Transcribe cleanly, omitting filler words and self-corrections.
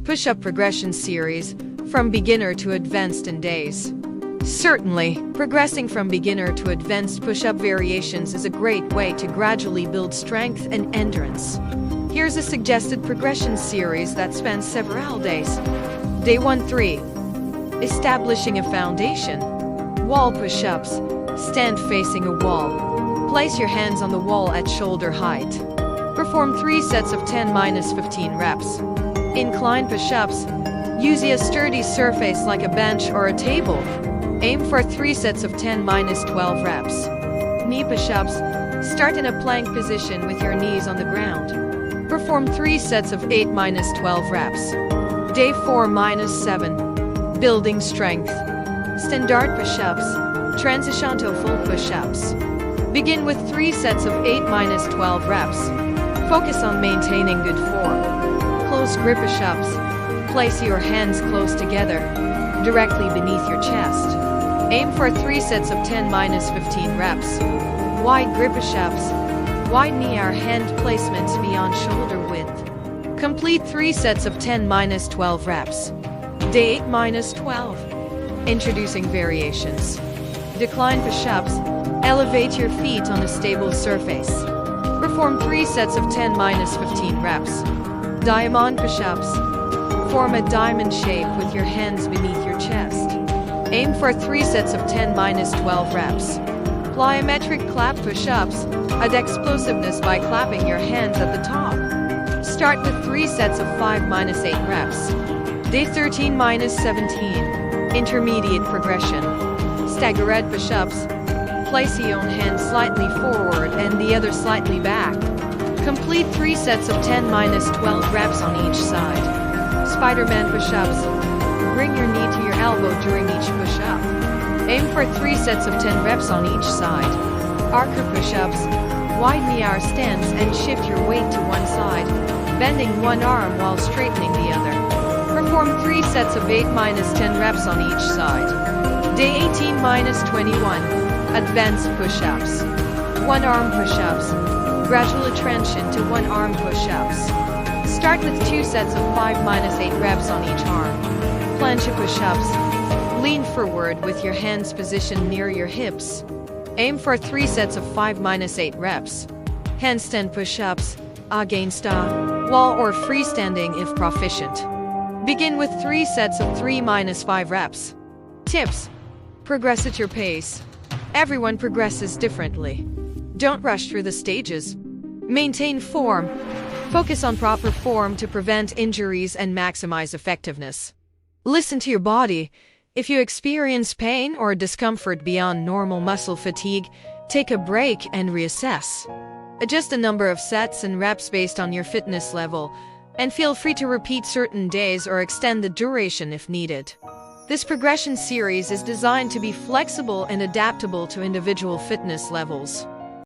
Push-up progression series, from beginner to advanced in days. Certainly, progressing from beginner to advanced push-up variations is a great way to gradually build strength and endurance. Here's a suggested progression series that spans several days. Day 1-3. Establishing a foundation. Wall push-ups. Stand facing a wall. Place your hands on the wall at shoulder height. Perform 3 sets of 10-15 reps. Incline push-ups. Use a sturdy surface like a bench or a table. Aim for 3 sets of 10-12 reps. Knee push-ups. Start in a plank position with your knees on the ground. Perform 3 sets of 8-12 reps. Day 4-7. Building strength. Standard push-ups. Transition to full push-ups. Begin with 3 sets of 8-12 reps. Focus on maintaining good form. Close grip push-ups. Place your hands close together, directly beneath your chest. Aim for 3 sets of 10-15 reps. Wide grip push-ups. Wide knee or hand placements beyond shoulder width. Complete 3 sets of 10-12 reps. Day 8-12. Introducing variations. Decline push-ups. Elevate your feet on a stable surface. Perform 3 sets of 10-15 reps. Diamond push-ups. Form a diamond shape with your hands beneath your chest. Aim for 3 sets of 10-12 reps. Plyometric clap push-ups. Add explosiveness by clapping your hands at the top. Start with 3 sets of 5-8 reps. Day 13-17. Intermediate progression. Staggered push-ups. Place your own hand slightly forward and the other slightly back. Complete 3 sets of 10-12 reps on each side. Spider-Man push-ups. Bring your knee to your elbow during each push-up. Aim for 3 sets of 10 reps on each side. Archer push-ups. Widen the arm stance and shift your weight to one side, bending one arm while straightening the other. Perform 3 sets of 8-10 reps on each side. Day 18-21. Advanced push-ups. One-arm push-ups. Gradually transition to one-arm push-ups. Start with 2 sets of 5-8 reps on each arm. Planche push-ups. Lean forward with your hands positioned near your hips. Aim for 3 sets of 5-8 reps. Handstand push-ups, against a wall or freestanding if proficient. Begin with 3 sets of 3-5 reps. Tips: progress at your pace. Everyone progresses differently. Don't rush through the stages. Maintain form. Focus on proper form to prevent injuries and maximize effectiveness. Listen to your body. If you experience pain or discomfort beyond normal muscle fatigue, take a break and reassess. Adjust the number of sets and reps based on your fitness level, and feel free to repeat certain days or extend the duration if needed. This progression series is designed to be flexible and adaptable to individual fitness levels.